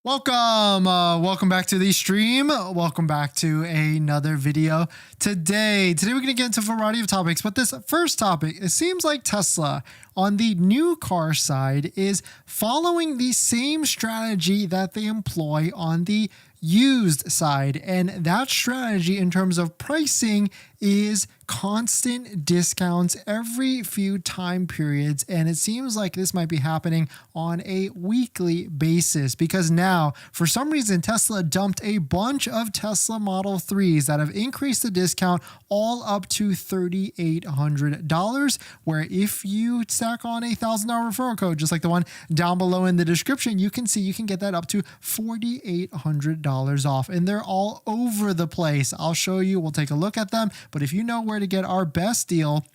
Welcome back to the stream. Welcome back to another video. Today we're going to get into a variety of topics, but this first topic, it seems like Tesla on the new car side is following the same strategy that they employ on the used side. And that strategy in terms of pricing is constant discounts every few time periods. And it seems like this might be happening on a weekly basis because now, for some reason, Tesla dumped a bunch of Tesla Model 3s that have increased the discount all up to $3,800, where if you stack on a $1,000 referral code, just like the one down below in the description, you can see you can get that up to $4,800 off. And they're all over the place. I'll show you. We'll take a look at them. But if you know where to get our best deal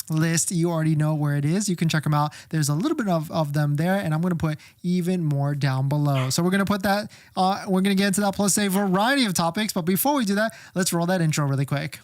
list, you already know where it is. You can check them out. There's a little bit of them there, and I'm going to put even more down below. So we're going to put that, we're going to get into that plus a variety of topics. But before we do that, let's roll that intro really quick.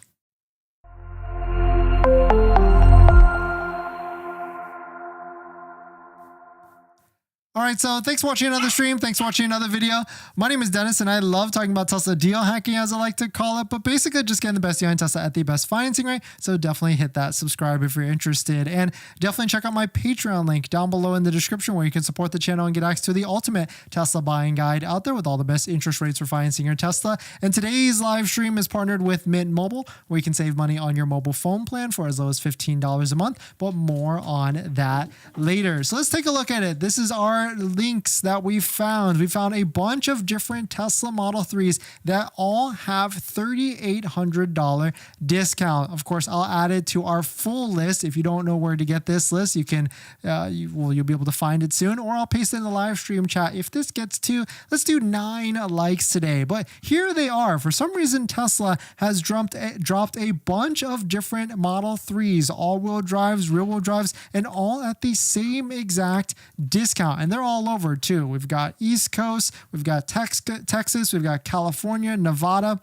All right, so thanks for watching another stream. Thanks for watching another video. My name is Dennis, and I love talking about Tesla deal hacking, as I like to call it, but basically just getting the best deal on Tesla at the best financing rate. So definitely hit that subscribe if you're interested, and definitely check out my Patreon link down below in the description where you can support the channel and get access to the ultimate Tesla buying guide out there with all the best interest rates for financing your Tesla. And today's live stream is partnered with Mint Mobile, where you can save money on your mobile phone plan for as low as $15 a month, but more on that later. So let's take a look at it. This is our links that we found. We found a bunch of different Tesla Model 3s that all have $3,800 discount. Of course, I'll add it to our full list. If you don't know where to get this list, you can you'll be able to find it soon, or I'll paste it in the live stream chat. If this gets to, let's do 9 likes today. But here they are. For some reason, Tesla has dropped a bunch of different Model 3s, all-wheel drives, rear-wheel drives, and all at the same exact discount. And they're all over too. We've got East Coast, we've got Texas, we've got California, Nevada,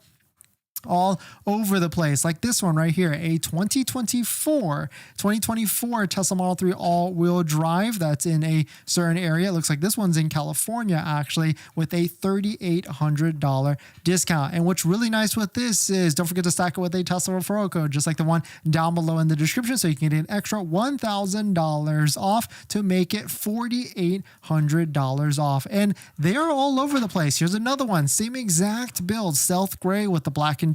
all over the place. Like this one right here, a 2024 Tesla Model 3 all-wheel drive that's in a certain area. It looks like this one's in California actually, with a $3,800 discount. And what's really nice with this is don't forget to stack it with a Tesla referral code, just like the one down below in the description, so you can get an extra $1,000 off to make it $4,800 off. And they are all over the place. Here's another one, same exact build, stealth gray with the black interior,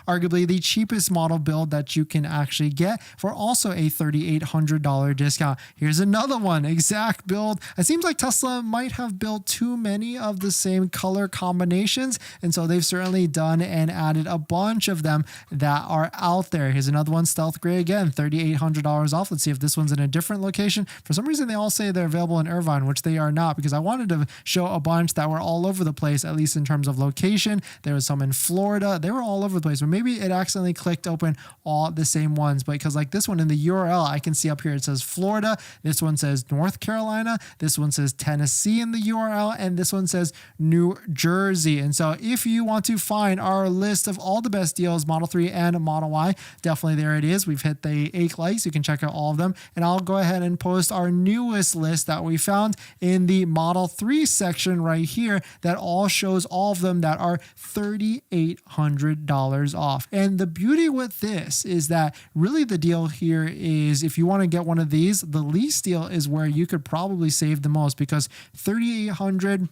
arguably the cheapest model build that you can actually get for also a $3,800 discount. Here's another one, exact build. It seems like Tesla might have built too many of the same color combinations, and so they've certainly done and added a bunch of them that are out there. Here's another one, stealth gray again, $3,800 off. Let's see if this one's in a different location. For some reason, they all say they're available in Irvine, which they are not, because I wanted to show a bunch that were all over the place, at least in terms of location. There was some in Florida. They were all over the place, or maybe it accidentally clicked open all the same ones. But because like this one in the URL, I can see up here, it says Florida. This one says North Carolina. This one says Tennessee in the URL. And this one says New Jersey. And so if you want to find our list of all the best deals, Model 3 and Model Y, definitely there it is. We've hit the 8 likes. You can check out all of them. And I'll go ahead and post our newest list that we found in the Model 3 section right here that all shows all of them that are $3,800 off. And the beauty with this is that really the deal here is if you want to get one of these, the lease deal is where you could probably save the most, because $3,800,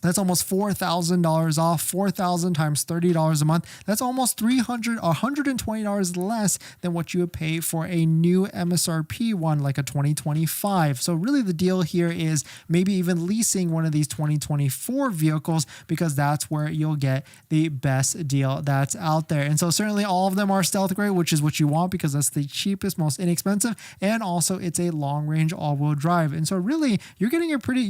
that's almost $4,000 off. 4,000 times $30 a month. That's almost $120 less than what you would pay for a new MSRP one, like a 2025. So really the deal here is maybe even leasing one of these 2024 vehicles, because that's where you'll get the best deal that's out there. And so certainly all of them are stealth gray, which is what you want, because that's the cheapest, most inexpensive. And also it's a long range all-wheel drive. And so really you're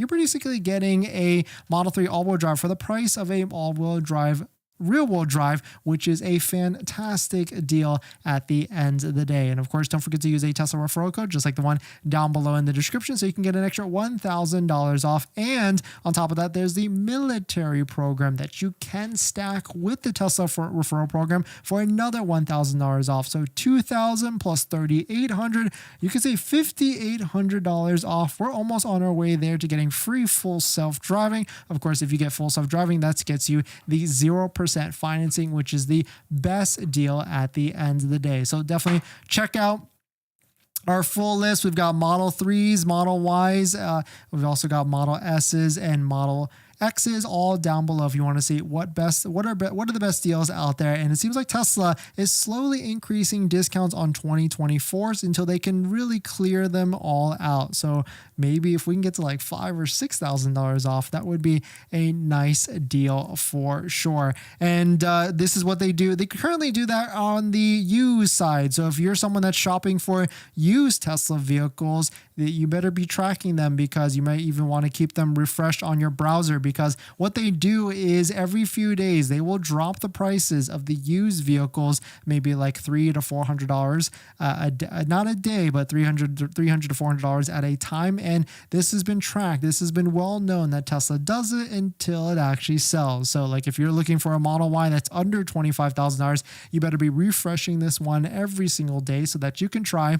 basically getting a Model 3 all-wheel drive for the price of a all-wheel drive rear-wheel drive, which is a fantastic deal at the end of the day. And of course, don't forget to use a Tesla referral code, just like the one down below in the description, so you can get an extra $1,000 off. And on top of that, there's the military program that you can stack with the Tesla referral program for another $1,000 off. So $2,000 plus $3,800, you can save $5,800 off. We're almost on our way there to getting free full self-driving. Of course, if you get full self-driving, that gets you the 0% financing, which is the best deal at the end of the day. So definitely check out our full list. We've got Model 3s, Model Ys. We've also got Model S's and Model X's all down below if you want to see what are the best deals out there. And it seems like Tesla is slowly increasing discounts on 2024s until they can really clear them all out. So maybe if we can get to like $5,000 or $6,000 off, that would be a nice deal for sure. And this is what they do. They currently do that on the used side. So if you're someone that's shopping for used Tesla vehicles, you better be tracking them, because you might even want to keep them refreshed on your browser, because what they do is every few days they will drop the prices of the used vehicles, maybe like $300 to $400 not a day, but $300 to $400 at a time. And this has been tracked. This has been well known that Tesla does it until it actually sells. So like if you're looking for a Model Y that's under $25,000, you better be refreshing this one every single day so that you can try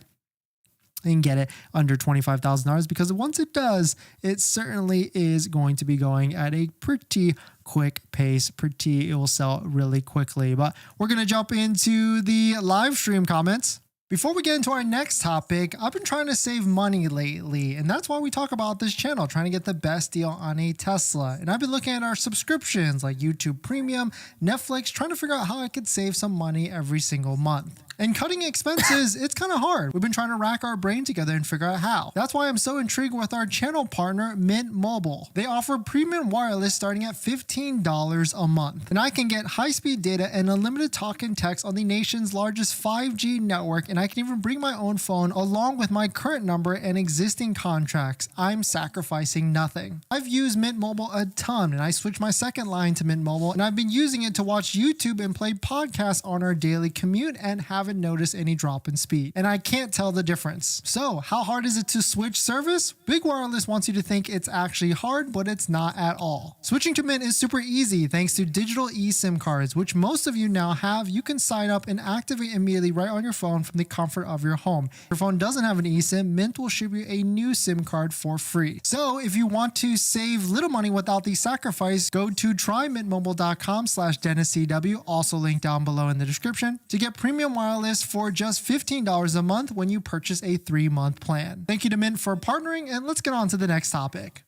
and get it under $25,000, because once it does, it certainly is going to be going at a pretty quick pace. It will sell really quickly. But we're going to jump into the live stream comments. Before we get into our next topic, I've been trying to save money lately, and that's why we talk about this channel, trying to get the best deal on a Tesla. And I've been looking at our subscriptions like YouTube Premium, Netflix, trying to figure out how I could save some money every single month. And cutting expenses, it's kind of hard. We've been trying to rack our brain together and figure out how. That's why I'm so intrigued with our channel partner, Mint Mobile. They offer premium wireless starting at $15 a month. And I can get high-speed data and unlimited talk and text on the nation's largest 5G network, and I can even bring my own phone along with my current number and existing contracts. I'm sacrificing nothing. I've used Mint Mobile a ton, and I switched my second line to Mint Mobile, and I've been using it to watch YouTube and play podcasts on our daily commute and haven't noticed any drop in speed. And I can't tell the difference. So how hard is it to switch service? Big Wireless wants you to think it's actually hard, but it's not at all. Switching to Mint is super easy thanks to digital eSIM cards, which most of you now have. You can sign up and activate immediately right on your phone from the comfort of your home. If your phone doesn't have an eSIM, Mint will ship you a new SIM card for free. So if you want to save little money without the sacrifice, go to trymintmobile.com/DennisCW, also linked down below in the description, to get premium wireless for just $15 a month when you purchase a 3-month plan. Thank you to Mint for partnering, and let's get on to the next topic.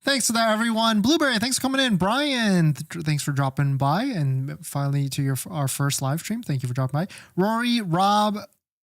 Thanks for that, everyone. Blueberry, thanks for coming in. Brian, thanks for dropping by. And finally to our first live stream, thank you for dropping by. Rory, Rob,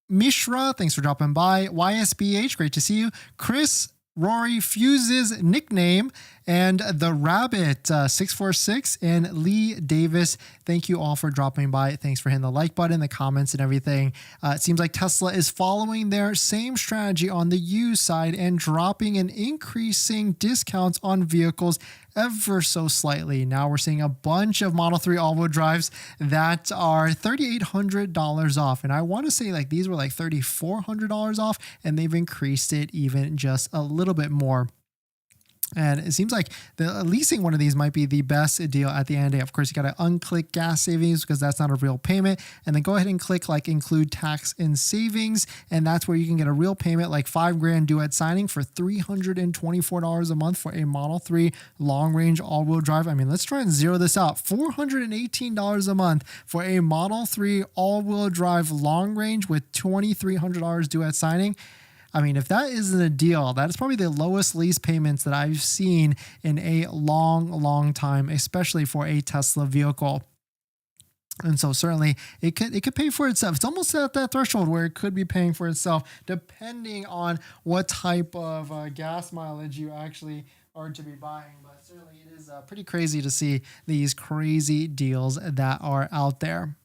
Mishra, thanks for dropping by. YSBH, great to see you. Chris, Rory, Fuse's nickname, and the Rabbit 646, and Lee Davis. Thank you all for dropping by. Thanks for hitting the like button, the comments, and everything. It seems like Tesla is following their same strategy on the used side and dropping and increasing discounts on vehicles ever so slightly. Now we're seeing a bunch of Model 3 all-wheel drives that are $3,800 off. And I want to say like these were like $3,400 off, and they've increased it even just a little bit more. And it seems like leasing one of these might be the best deal at the end of the day. Of course, you got to unclick gas savings because that's not a real payment. And then go ahead and click like include tax and savings. And that's where you can get a real payment like $5,000 due at signing for $324 a month for a Model 3 long range all-wheel drive. I mean, let's try and zero this out. $418 a month for a Model 3 all-wheel drive long range with $2,300 due at signing. I mean, if that isn't a deal, that is probably the lowest lease payments that I've seen in a long time, especially for a Tesla vehicle. And so certainly it could pay for itself. It's almost at that threshold where it could be paying for itself, depending on what type of gas mileage you actually are to be buying. But certainly it is pretty crazy to see these crazy deals that are out there.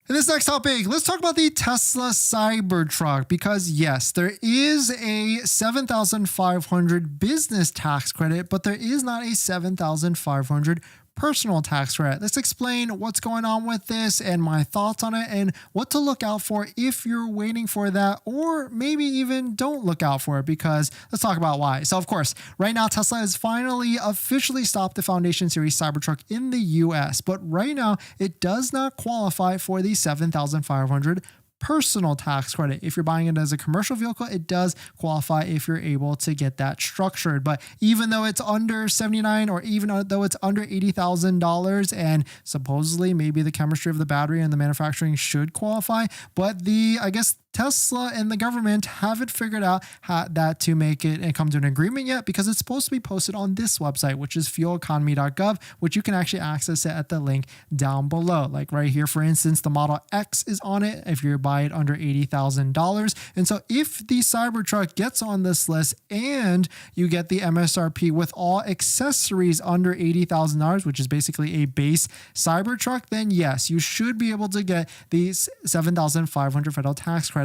In this next topic, let's talk about the Tesla Cybertruck because yes, there is a $7,500 business tax credit, but there is not a $7,500 personal tax credit. Let's explain what's going on with this and my thoughts on it and what to look out for if you're waiting for that, or maybe even don't look out for it, because let's talk about why. So of course, right now Tesla has finally officially stopped the Foundation Series Cybertruck in the US, but right now it does not qualify for the $7,500 personal tax credit. If you're buying it as a commercial vehicle, it does qualify if you're able to get that structured. But even though it's under 79, or even though it's under $80,000, and supposedly maybe the chemistry of the battery and the manufacturing should qualify, but I guess Tesla and the government haven't figured out how that to make it and come to an agreement yet, because it's supposed to be posted on this website, which is fueleconomy.gov, which you can actually access it at the link down below. Like right here, for instance, the Model X is on it if you buy it under $80,000. And so if the Cybertruck gets on this list and you get the MSRP with all accessories under $80,000, which is basically a base Cybertruck, then yes, you should be able to get the $7,500 federal tax credit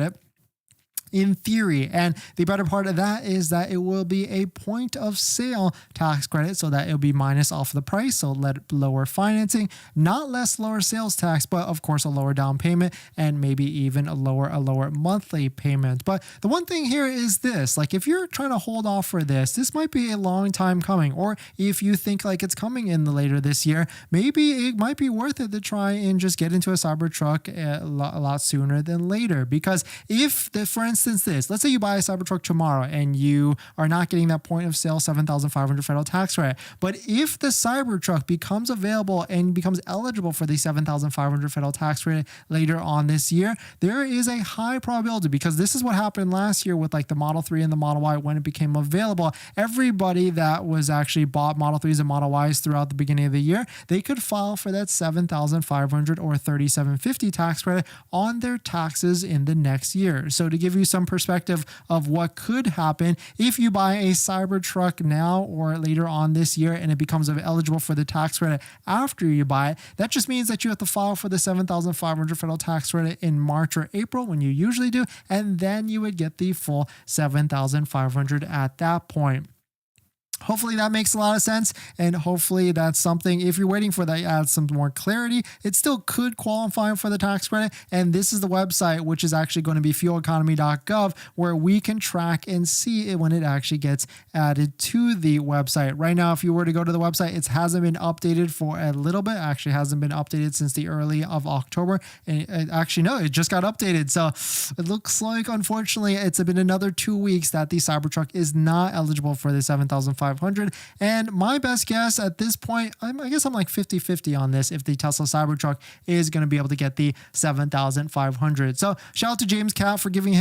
in theory. And the better part of that is that it will be a point of sale tax credit, so that it'll be minus off the price, so lower financing, not lower sales tax, but of course a lower down payment and maybe even a lower monthly payment. But the one thing here is this, like if you're trying to hold off for this might be a long time coming, or if you think like it's coming in later this year, maybe it might be worth it to try and just get into a Cybertruck a lot sooner than later. Because if for instance, let's say you buy a Cybertruck tomorrow and you are not getting that point of sale $7,500 federal tax credit, but if the Cybertruck becomes available and becomes eligible for the $7,500 federal tax credit later on this year, there is a high probability, because this is what happened last year with like the Model 3 and the Model Y when it became available. Everybody that was actually bought Model 3s and Model Ys throughout the beginning of the year, they could file for that $7,500 or $3,750 tax credit on their taxes in the next year. So to give you some perspective of what could happen if you buy a Cybertruck now or later on this year and it becomes eligible for the tax credit after you buy it, that just means that you have to file for the $7,500 federal tax credit in March or April when you usually do, and then you would get the full $7,500 at that point. Hopefully that makes a lot of sense, and hopefully that's something, if you're waiting for that, adds some more clarity. It still could qualify for the tax credit, and this is the website, which is actually going to be fueleconomy.gov, where we can track and see it when it actually gets added to the website. Right now, if you were to go to the website, it hasn't been updated for a little bit. Actually hasn't been updated since the early of October, and it just got updated. So it looks like, unfortunately, it's been another 2 weeks that the Cybertruck is not eligible for the $7,500. And my best guess at this point, I guess I'm like 50-50 on this, if the Tesla Cybertruck is going to be able to get the $7,500. So shout out to James Cat for giving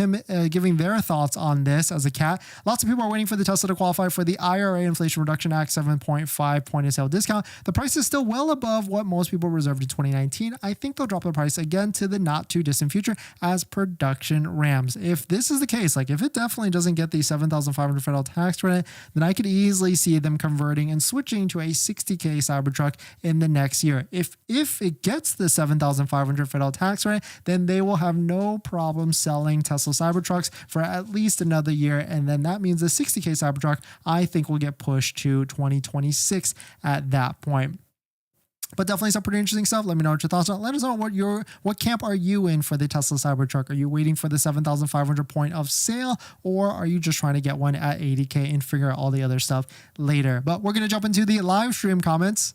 their thoughts on this as a cat. Lots of people are waiting for the Tesla to qualify for the IRA, Inflation Reduction Act 7.5 point of sale discount. The price is still well above what most people reserved in 2019. I think they'll drop the price again to the not too distant future as production ramps. If this is the case, like if it definitely doesn't get the $7,500 federal tax credit, then I could easily see them converting and switching to a $60K Cybertruck in the next year. If it gets the $7,500 federal tax credit, then they will have no problem selling Tesla Cybertrucks for at least another year, and then that means the $60K Cybertruck, I think, will get pushed to 2026 at that point. But definitely some pretty interesting stuff. Let me know what your thoughts are. Let us know what camp are you in for the Tesla Cybertruck. Are you waiting for the $7,500 point of sale, or are you just trying to get one at $80K and figure out all the other stuff later? But we're going to jump into the live stream comments.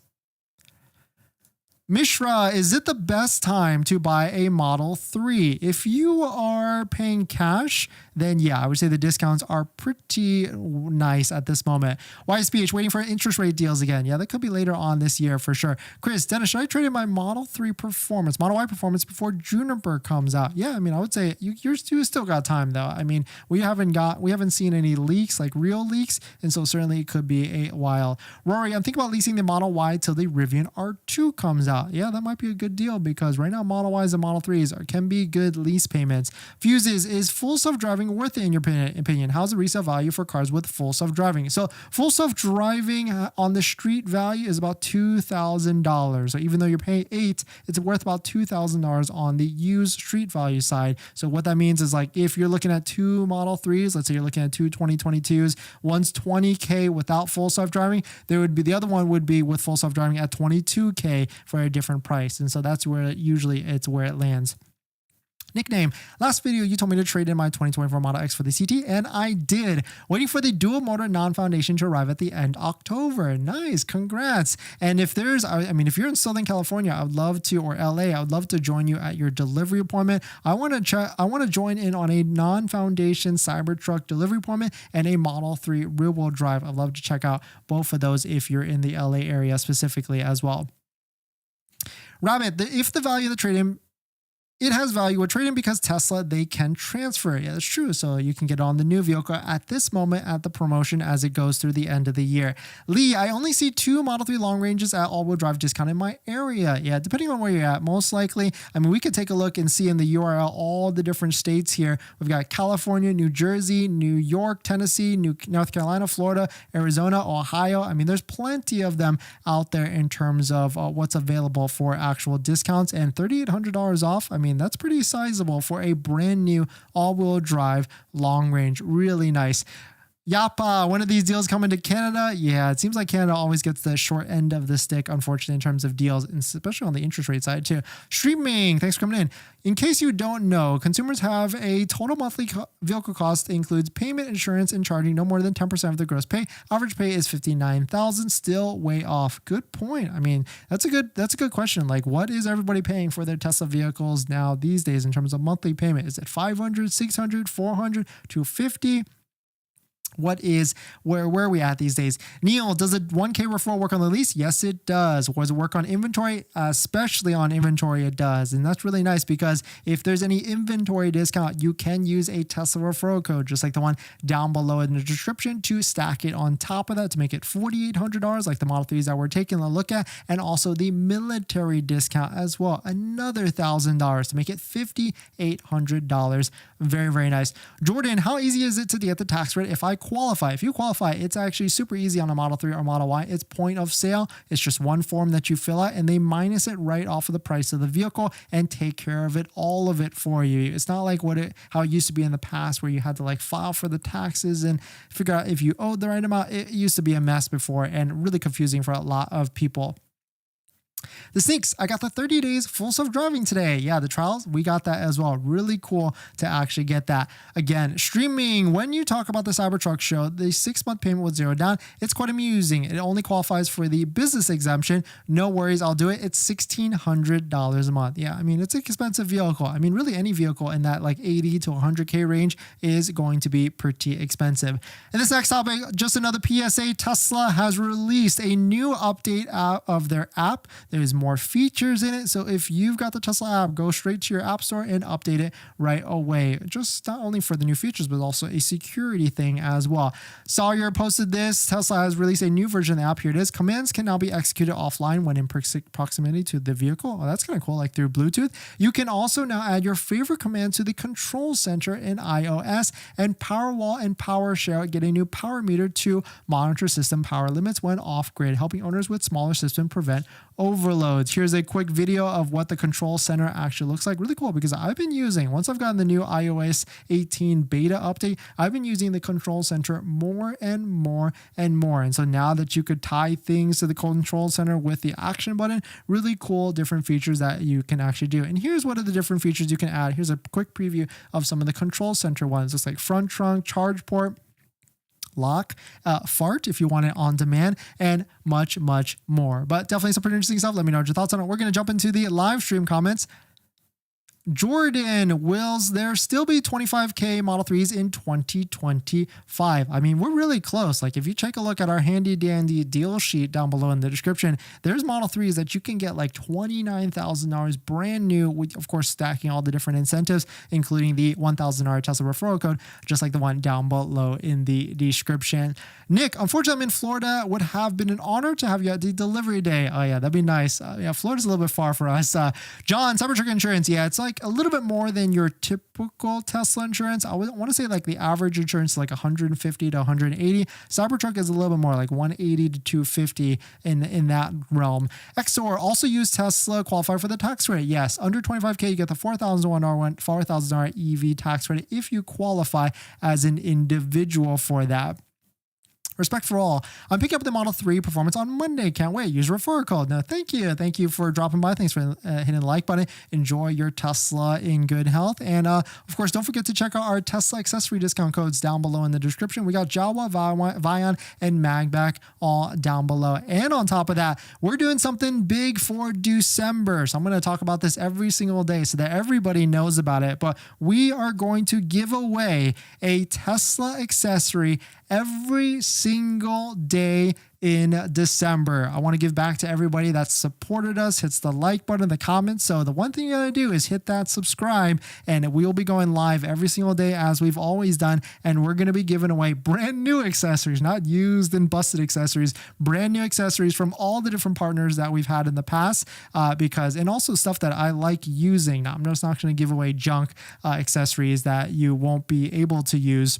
Mishra, is it the best time to buy a Model 3? If you are paying cash, then yeah, I would say the discounts are pretty nice at this moment. YSPH, waiting for interest rate deals again. Yeah, that could be later on this year for sure. Chris, Dennis, should I trade in my Model 3 Performance, Model Y Performance before Juniper comes out? Yeah, I mean, I would say you still got time though. I mean, we haven't seen any leaks, like real leaks, and so certainly it could be a while. Rory, I'm thinking about leasing the Model Y till the Rivian R2 comes out. Yeah, that might be a good deal, because right now Model Ys and Model 3s can be good lease payments. Fuses, is full self-driving self-driving worth it in your opinion? How's the resale value for cars with full self-driving? So full self-driving on the street value is about $2,000. So even though you're paying $8,000, it's worth about $2,000 on the used street value side. So what that means is like if you're looking at two Model 3s, let's say you're looking at two 2022s, one's $20K without full self-driving, the other one would be with full self-driving at $22K for a different price. And so that's where it's where it lands. Nickname, last video you told me to trade in my 2024 Model X for the CT, and I did. Waiting for the dual motor non-foundation to arrive at the end October. Nice, congrats. And if if you're in Southern California, I would love to, or LA, I would love to join you at your delivery appointment. I want to join in on a non-foundation Cybertruck delivery appointment and a Model 3 rear-wheel drive. I'd love to check out both of those if you're in the LA area specifically as well. Rabbit, if the value of the trade-in, it has value with trading because Tesla, they can transfer it. Yeah, that's true. So you can get on the new vehicle at this moment at the promotion as it goes through the end of the year. Lee, I only see 2 Model 3 long ranges at all-wheel drive discount in my area. Yeah, depending on where you're at, most likely. I mean, we could take a look and see in the URL all the different states here. We've got California, New Jersey, New York, Tennessee, North Carolina, Florida, Arizona, Ohio. I mean, there's plenty of them out there in terms of what's available for actual discounts, and $3,800 off. I mean, that's pretty sizable for a brand new all-wheel drive long range. Really nice. Yapa, when are these deals coming to Canada? Yeah, it seems like Canada always gets the short end of the stick, unfortunately, in terms of deals, and especially on the interest rate side too. Streaming, thanks for coming in. In case you don't know, consumers have a total monthly vehicle cost that includes payment, insurance, and charging no more than 10% of the gross pay. Average pay is $59,000, still way off. Good point. I mean, that's a good question. Like, what is everybody paying for their Tesla vehicles now these days in terms of monthly payment? Is it $500, $600, $400, $250? Where are we at these days? Neil, does a 1K referral work on the lease? Yes, it does. Does it work on inventory? Especially on inventory, it does. And that's really nice because if there's any inventory discount, you can use a Tesla referral code, just like the one down below in the description, to stack it on top of that to make it $4,800, like the Model 3s that we're taking a look at, and also the military discount as well, another $1,000 to make it $5,800. Very, very nice. Jordan, how easy is it to get the tax rate if I qualify? If you qualify, it's actually super easy on a Model 3 or Model Y. It's point of sale. It's just one form that you fill out and they minus it right off of the price of the vehicle and take care of it, all of it for you. It's not like how it used to be in the past where you had to like file for the taxes and figure out if you owed the right amount. It used to be a mess before and really confusing for a lot of people. The Sneaks, I got the 30 days full self-driving today. Yeah, the trials, we got that as well. Really cool to actually get that. Again, streaming, when you talk about the Cybertruck show, the 6-month payment with 0 down, it's quite amusing. It only qualifies for the business exemption. No worries, I'll do it. It's $1,600 a month. Yeah, I mean, it's an expensive vehicle. I mean, really any vehicle in that like 80 to 100K range is going to be pretty expensive. And this next topic, just another PSA, Tesla has released a new update of their app. There's more features in it. So if you've got the Tesla app, go straight to your app store and update it right away. Just not only for the new features, but also a security thing as well. Sawyer posted this. Tesla has released a new version of the app. Here it is. Commands can now be executed offline when in proximity to the vehicle. Oh, that's kind of cool, like through Bluetooth. You can also now add your favorite command to the control center in iOS, and Powerwall and PowerShare get a new power meter to monitor system power limits when off-grid, helping owners with smaller systems prevent overloads. Here's a quick video of what the control center actually looks like. Really cool because I've been using, once I've gotten the new iOS 18 beta update, I've been using the control center more and more and more. And so now that you could tie things to the control center with the action button, really cool different features that you can actually do. And here's what are the different features you can add. Here's a quick preview of some of the control center ones. Looks like front trunk, charge port, lock, fart if you want it on demand, and much, much more. But definitely some pretty interesting stuff. Let me know what your thoughts on it. We're going to jump into the live stream comments. Jordan, will there still be 25K Model 3s in 2025? I mean, we're really close. Like if you take a look at our handy dandy deal sheet down below in the description, there's Model 3s that you can get like $29,000 brand new, with, of course, stacking all the different incentives, including the $1,000 Tesla referral code, just like the one down below in the description. Nick, unfortunately, I'm in Florida. Would have been an honor to have you at the delivery day. Oh yeah, that'd be nice. Yeah, Florida's a little bit far for us. John, Cybertruck Insurance. Yeah, it's like like a little bit more than your typical Tesla insurance. I want to say like the average insurance is like 150 to 180. Cybertruck is a little bit more like 180 to 250 in that realm. XOR also use Tesla, qualify for the tax credit. Yes, under 25K, you get the $4,000 EV tax credit if you qualify as an individual for that. Respect for all. I'm picking up the Model 3 Performance on Monday. Can't wait. Use referral code. No, thank you. Thank you for dropping by. Thanks for hitting the like button. Enjoy your Tesla in good health. And of course, don't forget to check out our Tesla accessory discount codes down below in the description. We got Jawa, Vion, and MAGBAK all down below. And on top of that, we're doing something big for December. So I'm going to talk about this every single day so that everybody knows about it. But we are going to give away a Tesla accessory every single day in December. I want to give back to everybody that supported us, hits the like button in the comments. So the one thing you got to do is hit that subscribe, and we'll be going live every single day as we've always done. And we're going to be giving away brand new accessories, not used and busted accessories, brand new accessories from all the different partners that we've had in the past, and also stuff that I like using. Now, I'm just not going to give away junk accessories that you won't be able to use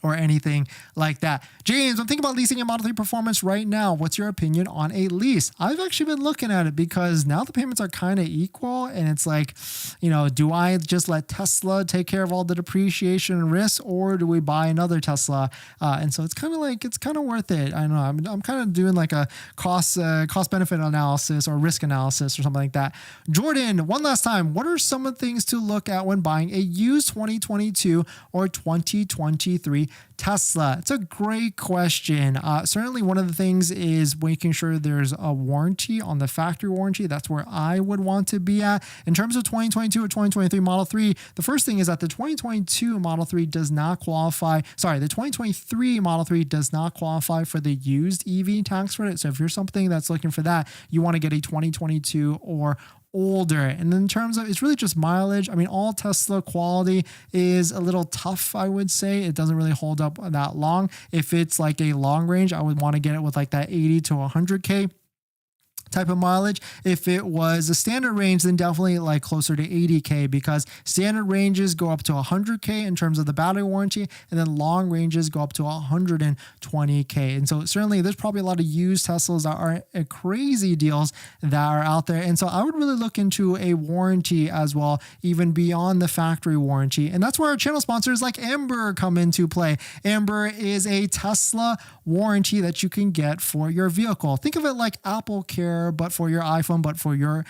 or anything like that. James, I'm thinking about leasing a Model 3 Performance right now. What's your opinion on a lease? I've actually been looking at it because now the payments are kind of equal, and it's like, do I just let Tesla take care of all the depreciation and risk, or do we buy another Tesla? And so it's kind of worth it. I don't know. I'm kind of doing like a cost benefit analysis or risk analysis or something like that. Jordan, one last time, what are some of the things to look at when buying a used 2022 or 2023 Tesla? It's a great question. Certainly one of the things is making sure there's a warranty on the factory warranty. That's where I would want to be at. In terms of 2022 or 2023 Model 3, the first thing is that the 2022 Model 3 does not qualify. Sorry, the 2023 Model 3 does not qualify for the used EV tax credit. So if you're something that's looking for that, you want to get a 2022 or older. And in terms of, it's really just mileage. I mean, all Tesla quality is a little tough, I would say. It doesn't really hold up that long. If it's like a long range, I would want to get it with like that 80 to 100K type of mileage. If it was a standard range, then definitely like closer to 80K, because standard ranges go up to 100K in terms of the battery warranty, and then long ranges go up to 120K. And so certainly there's probably a lot of used Teslas that are crazy deals that are out there. And so I would really look into a warranty as well, even beyond the factory warranty. And that's where our channel sponsors like Amber come into play. Amber is a Tesla warranty that you can get for your vehicle. Think of it like Apple Care, but for your iPhone, but for your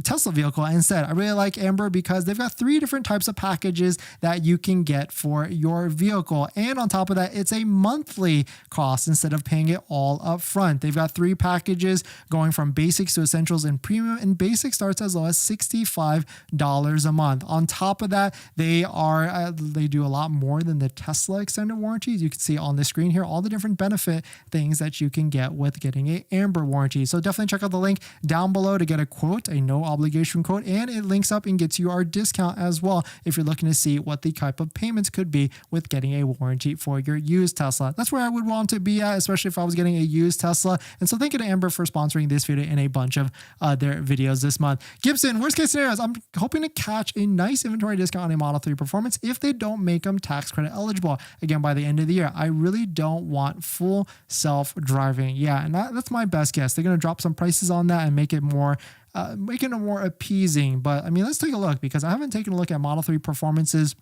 Tesla vehicle instead. I really like Amber because they've got 3 different types of packages that you can get for your vehicle. And on top of that, it's a monthly cost instead of paying it all up front. They've got 3 packages going from basics to essentials and premium, and basic starts as low as $65 a month. On top of that, they do a lot more than the Tesla extended warranties. You can see on the screen here all the different benefit things that you can get with getting a Amber warranty. So definitely check out the link down below to get a quote, a no obligation quote, and it links up and gets you our discount as well if you're looking to see what the type of payments could be with getting a warranty for your used Tesla. That's where I would want to be at, especially if I was getting a used Tesla. And so thank you to Amber for sponsoring this video and a bunch of other videos this month. Gibson, worst case scenarios, I'm hoping to catch a nice inventory discount on a Model 3 Performance if they don't make them tax credit eligible again by the end of the year. I really don't want full self-driving. Yeah, and that's my best guess. They're going to drop some prices on that and make it more making it more appeasing. But I mean, let's take a look, because I haven't taken a look at Model 3 Performances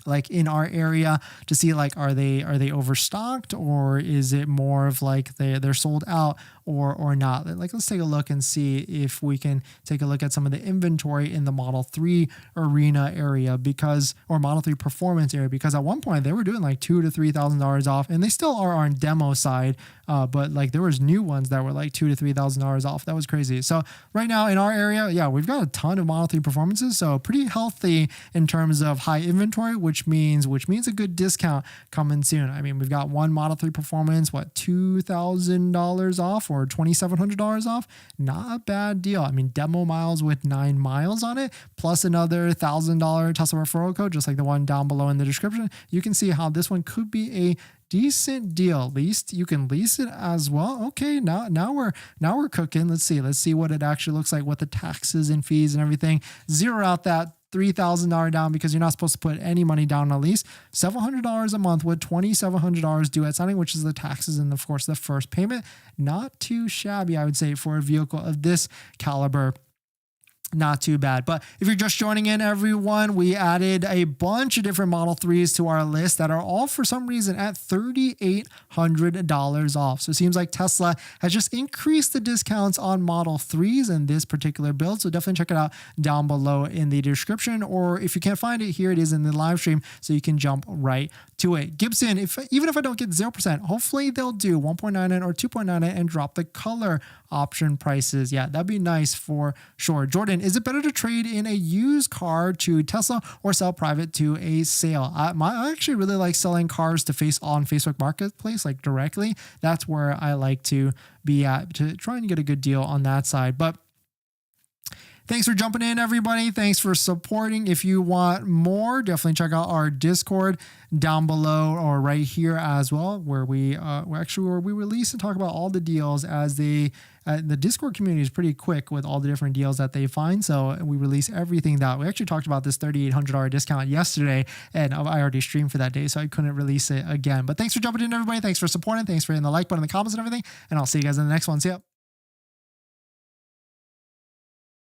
like in our area to see like, are they overstocked, or is it more of like they're sold out or not? Like, let's take a look and see if we can take a look at some of the inventory in the Model 3 arena area, or Model 3 Performance area, because at one point they were doing like $2,000 to $3,000 off, and they still are on demo side. But like there was new ones that were like $2,000 to $3,000 off. That was crazy. So right now in our area, yeah, we've got a ton of Model 3 Performances. So pretty healthy in terms of high inventory, which means a good discount coming soon. I mean, we've got one Model 3 Performance, $2,000 off or $2,700 off. Not a bad deal. I mean, demo miles with 9 miles on it, plus another $1,000 Tesla referral code, just like the one down below in the description. You can see how this one could be a decent deal. Leased, you can lease it as well. Okay, now we're cooking. Let's see what it actually looks like with the taxes and fees and everything. Zero out that $3,000 down because you're not supposed to put any money down on a lease. $700 a month with $2,700 due at signing, which is the taxes and of course the first payment. Not too shabby, I would say, for a vehicle of this caliber. Not too bad. But if you're just joining in, everyone, we added a bunch of different Model 3s to our list that are all for some reason at $3,800 off. So it seems like Tesla has just increased the discounts on Model 3s in this particular build. So definitely check it out down below in the description, or if you can't find it, here it is in the live stream, so you can jump right to it. Gibson, even if I don't get 0%, hopefully they'll do 1.99 or 2.99 and drop the color option prices. Yeah, that'd be nice for sure. Jordan, is it better to trade in a used car to Tesla or sell private to a sale? I actually really like selling cars to on Facebook Marketplace, like directly. That's where I like to be at, to try and get a good deal on that side. But thanks for jumping in, everybody. Thanks for supporting. If you want more, definitely check out our Discord down below or right here as well, where we release and talk about all the deals as the Discord community is pretty quick with all the different deals that they find. So we release everything that we actually talked about this $3,800 discount yesterday, and I already streamed for that day, so I couldn't release it again. But thanks for jumping in, everybody. Thanks for supporting. Thanks for hitting the like button, the comments, and everything. And I'll see you guys in the next one. See ya.